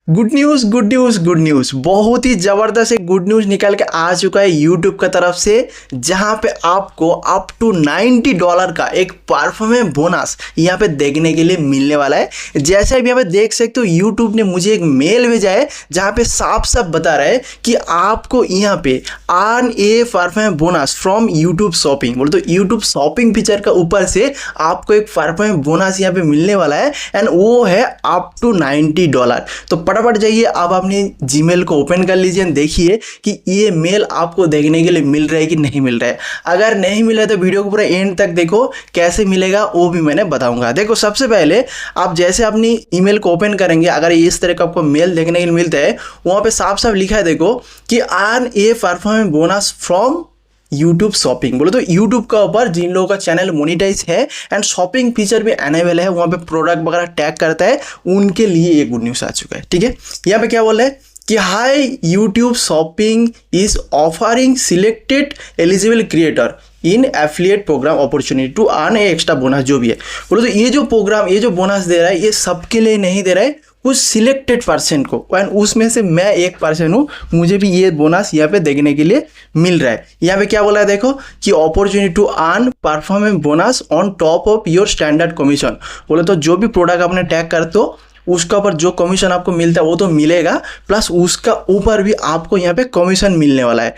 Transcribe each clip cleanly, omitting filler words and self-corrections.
Good news good news good news, बहुत ही ज़बरदस्त एक गुड न्यूज़ निकल के आ चुका है यूट्यूब की तरफ से, जहां पे आपको अप टू $90 का एक परफॉर्मेंस बोनस यहां पे देखने के लिए मिलने वाला है। जैसे आप यहां पे देख सकते हो, यूट्यूब ने मुझे एक मेल भेजा है जहां पे साफ साफ बता रहा है कि आपको यहां पे earn A performance bonus from YouTube shopping. बोले तो यूट्यूब शॉपिंग फीचर का ऊपर से आपको एक परफॉर्मेंस बोनस यहाँ पे मिलने वाला है, एंड वो है अप टू $90। तो फटाफट जाइए, आप अपनी जीमेल को ओपन कर लीजिए, देखिए कि ये मेल आपको देखने के लिए मिल रहा है कि नहीं मिल रहा है। अगर नहीं मिला है तो वीडियो को पूरा एंड तक देखो, कैसे मिलेगा वो भी मैंने बताऊंगा। देखो, सबसे पहले आप जैसे अपनी ईमेल को ओपन करेंगे, अगर इस तरह का आपको मेल देखने के लिए मिलता है, वहाँ पे साफ साफ लिखा है देखो कि earn A performance bonus from YouTube shopping. बोले तो यूट्यूब का ऊपर जिन लोगों का चैनल मोनिटाइज है एंड शॉपिंग फीचर भी एनेबल है, वहाँ पे प्रोडक्ट वगैरह टैग करता है, उनके लिए ये गुड न्यूज़ आ चुका है। ठीक है, यहाँ पे क्या बोल रहा है कि hi YouTube shopping is offering selected eligible creator in affiliate program opportunity to earn a extra bonus. जो भी है, बोले तो ये जो प्रोग्राम, ये जो बोनस दे रहा है, ये सबके लिए नहीं दे रहा है, कुछ सिलेक्टेड पर्सन को, एंड उसमें से मैं एक पर्सन हूँ, मुझे भी ये बोनस यहाँ पे देखने के लिए मिल रहा है। यहाँ पे क्या बोला है देखो कि opportunity to earn performance bonus on top of your standard commission. बोले तो जो भी प्रोडक्ट आपने टैग करते हो उसका ऊपर जो कमीशन आपको मिलता है वो तो मिलेगा, प्लस उसका ऊपर भी आपको यहाँ पे कमीशन मिलने वाला है।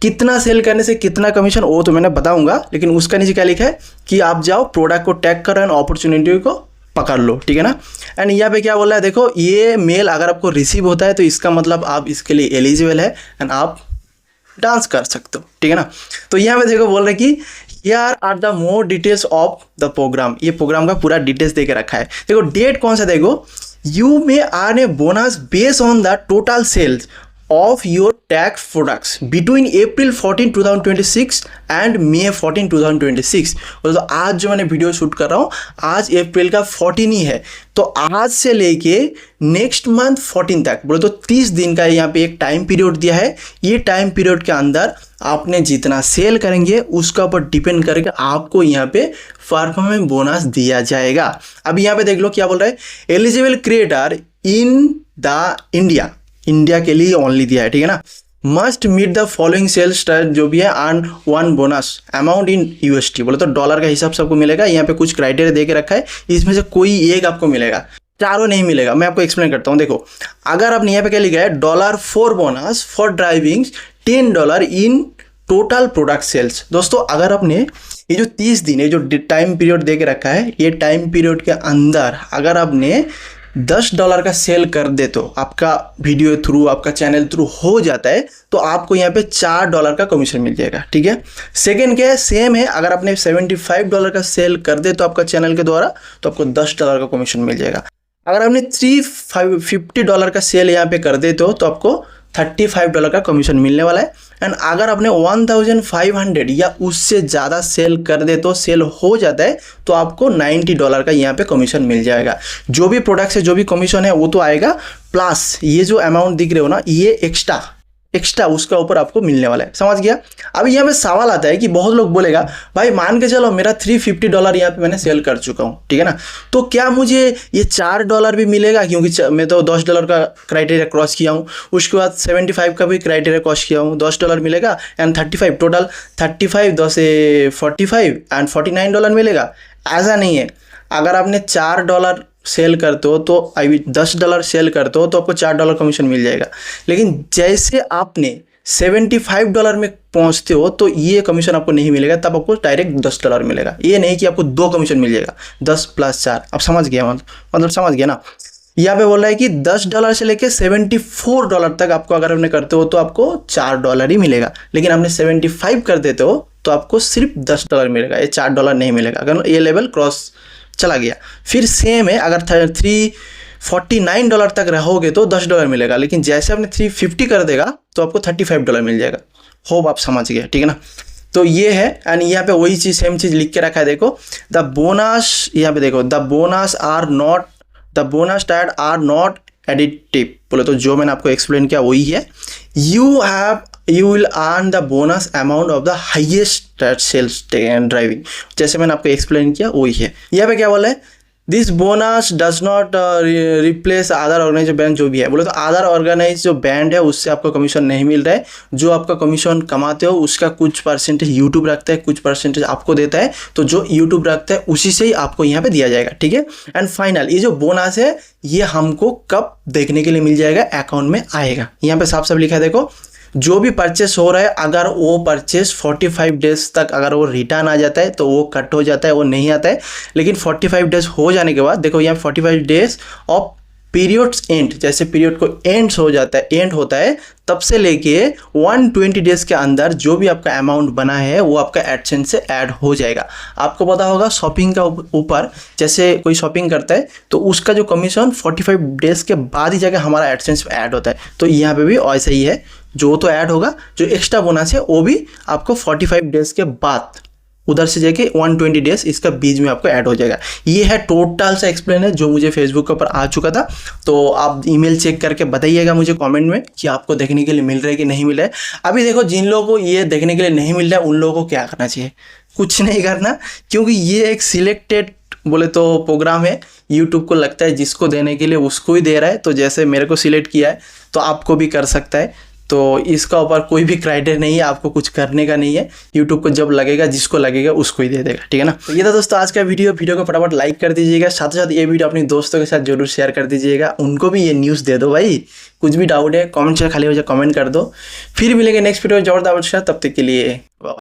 कितना सेल करने से कितना कमीशन वो तो मैंने बताऊंगा, लेकिन उसका नीचे क्या लिखा है कि आप जाओ प्रोडक्ट को टैग करो एंड अपॉर्चुनिटी को पकड़ लो। ठीक है ना। एंड यहाँ पे क्या बोल रहा है देखो, ये मेल अगर आपको रिसीव होता है तो इसका मतलब आप इसके लिए एलिजिबल है एंड आप डांस कर सकते हो। ठीक है ना। तो यहाँ पे देखो बोल रहे कि here are the more details of the program. ये प्रोग्राम का पूरा डिटेल्स दे के रखा है। देखो डेट कौन सा, देखो you may earn a bonus based on the total sales of your tax products between April 14, 2026 and May 14, 2026। तो आज जो मैंने वीडियो शूट कर रहा हूँ, आज अप्रैल का 14 ही है, तो आज से लेके नेक्स्ट मंथ 14 तक, बोले तो 30 दिन का यहाँ पे एक टाइम पीरियड दिया है। ये टाइम पीरियड के अंदर आपने जितना सेल करेंगे उसका ऊपर डिपेंड करके आपको यहाँ पे परफॉर्मेंस बोनस दिया जाएगा। अब यहाँ पे देख लो क्या बोल रहा है, eligible creator in the India के लिए ओनली दिया है। ठीक है ना। Must meet the following sales target, जो भी है earn one bonus amount in UST. बोले तो डॉलर का हिसाब सबको मिलेगा। यहाँ पे कुछ क्राइटेरिया दे के रखा है, इसमें से कोई एक आपको मिलेगा, चारों नहीं मिलेगा। मैं आपको एक्सप्लेन करता हूँ। देखो, अगर आपने यहाँ पे क्या लिखा है, $4 bonus for driving $10 in total product sales. दोस्तों, अगर आपने ये जो 30 दिन है, जो टाइम पीरियड दे के रखा है, ये टाइम पीरियड के अंदर अगर आपने $10 का सेल कर दे तो आपका वीडियो थ्रू, आपका चैनल थ्रू हो जाता है, तो आपको यहाँ पे $4 का कमीशन मिल जाएगा। ठीक है। सेकेंड क्या है, सेम है, अगर आपने $75 का सेल कर दे तो आपका चैनल के द्वारा, तो आपको $10 का कमीशन मिल जाएगा। अगर आपने $350 का सेल यहाँ पे कर देते हो तो आपको $35 का कमीशन मिलने वाला है। एंड अगर आपने 1500 या उससे ज़्यादा सेल कर दे तो, सेल हो जाता है, तो आपको $90 का यहाँ पे कमीशन मिल जाएगा। जो भी प्रोडक्ट से जो भी कमीशन है वो तो आएगा, प्लस ये जो अमाउंट दिख रहे हो ना, ये एक्स्ट्रा उसका ऊपर आपको मिलने वाला है। समझ गया। अभी यहाँ पे सवाल आता है कि बहुत लोग बोलेगा, भाई मान के चलो मेरा $350 यहाँ पे मैंने सेल कर चुका हूँ, ठीक है ना, तो क्या मुझे ये $4 भी मिलेगा, क्योंकि मैं तो $10 का क्राइटेरिया क्रॉस किया हूँ, उसके बाद 75 का भी क्राइटेरिया क्रॉस किया हूँ, $10 मिलेगा, एंड 35 टोटल 35 10 45 एंड $49 मिलेगा। ऐसा नहीं है। अगर आपने $4 सेल करते हो तो $10 सेल करते हो तो आपको $4 कमीशन मिल जाएगा। लेकिन जैसे आपने $75 में पहुंचते हो तो ये कमीशन आपको नहीं मिलेगा, तब आपको डायरेक्ट $10 मिलेगा। ये नहीं कि आपको 2 कमीशन मिल जाएगा, 10 + 4। अब समझ गया, मतलब समझ गया ना। यहाँ पे बोल रहा है कि $10 से लेके $74 तक आपको अगर आपने करते हो तो आपको $4 ही मिलेगा। लेकिन आपने 75 कर देते हो तो आपको सिर्फ $10 मिलेगा, ये $4 नहीं मिलेगा। अगर ये लेवल क्रॉस चला गया, फिर सेम है, अगर $349 तक रहोगे तो $10 मिलेगा, लेकिन जैसे आपने 350 कर देगा तो आपको $35 मिल जाएगा। होप आप समझ गए। ठीक है ना। तो ये है, एंड यहाँ पे वही चीज़, सेम चीज़ लिख के रखा है। देखो द बोनस, यहाँ पे देखो the bonus tied are not additive. बोले तो जो मैंने आपको एक्सप्लेन किया वही है। You will earn the bonus amount of the highest sales and driving. जैसे मैंने आपको एक्सप्लेन किया वही है। यहाँ पे क्या बोला है, this bonus does not replace other organise band, जो भी है बोले तो अदर ऑर्गेनाइज जो बैंड है उससे आपको कमीशन नहीं मिल रहा है। जो आपका कमीशन कमाते हो उसका कुछ परसेंटेज यूट्यूब रखता है, कुछ परसेंटेज आपको देता है, तो जो यूट्यूब रखता है उसी से ही आपको यहाँ पे दिया जाएगा, ठीक है। एंड फाइनल ये जो बोनस है ये हमको कब देखने के लिए मिल जाएगा, अकाउंट में आएगा। यहाँ पे साफ साफ लिखा है देखो, जो भी परचेस हो रहा है अगर वो परचेस 45 डेज तक अगर वो रिटर्न आ जाता है तो वो कट हो जाता है, वो नहीं आता है। लेकिन 45 डेज हो जाने के बाद देखो यहाँ 45 डेज ऑफ पीरियड्स एंड, जैसे पीरियड को एंड्स हो जाता है, एंड होता है, तब से लेके 120 डेज के अंदर जो भी आपका अमाउंट बना है वो आपका एडसेंस से ऐड हो जाएगा। आपको पता होगा शॉपिंग का ऊपर जैसे कोई शॉपिंग करता है तो उसका जो कमीशन 45 डेज के बाद ही जाकर हमारा एडसेंस पे ऐड होता है, तो यहाँ पे भी ऐसा ही है। जो तो ऐड होगा, जो एक्स्ट्रा बोनस है वो भी आपको 45 डेज के बाद उधर से जाके 120 डेज इसका बीच में आपको ऐड हो जाएगा। ये है टोटल सा एक्सप्लेन है जो मुझे फेसबुक के ऊपर आ चुका था। तो आप ईमेल चेक करके बताइएगा मुझे कमेंट में कि आपको देखने के लिए मिल रहा है कि नहीं मिल रहा है। अभी देखो जिन लोगों को ये देखने के लिए नहीं मिल रहा है उन लोगों को क्या करना चाहिए, कुछ नहीं करना, क्योंकि ये एक सिलेक्टेड बोले तो प्रोग्राम है। यूट्यूब को लगता है जिसको देने के लिए उसको ही दे रहा है, तो जैसे मेरे को सिलेक्ट किया है तो आपको भी कर सकता है। तो इसका ऊपर कोई भी क्राइटेरिया नहीं है, आपको कुछ करने का नहीं है। यूट्यूब को जब लगेगा जिसको लगेगा उसको ही दे देगा, ठीक है ना। तो ये था दोस्तों आज का वीडियो को फटाफट लाइक कर दीजिएगा, साथ ही साथ ये वीडियो अपने दोस्तों के साथ जरूर शेयर कर दीजिएगा, उनको भी ये न्यूज़ दे दो भाई। कुछ भी डाउट है कमेंट से खाली हो जाए कमेंट कर दो। फिर मिलेंगे नेक्स्ट वीडियो जोरदार, तब तक के लिए।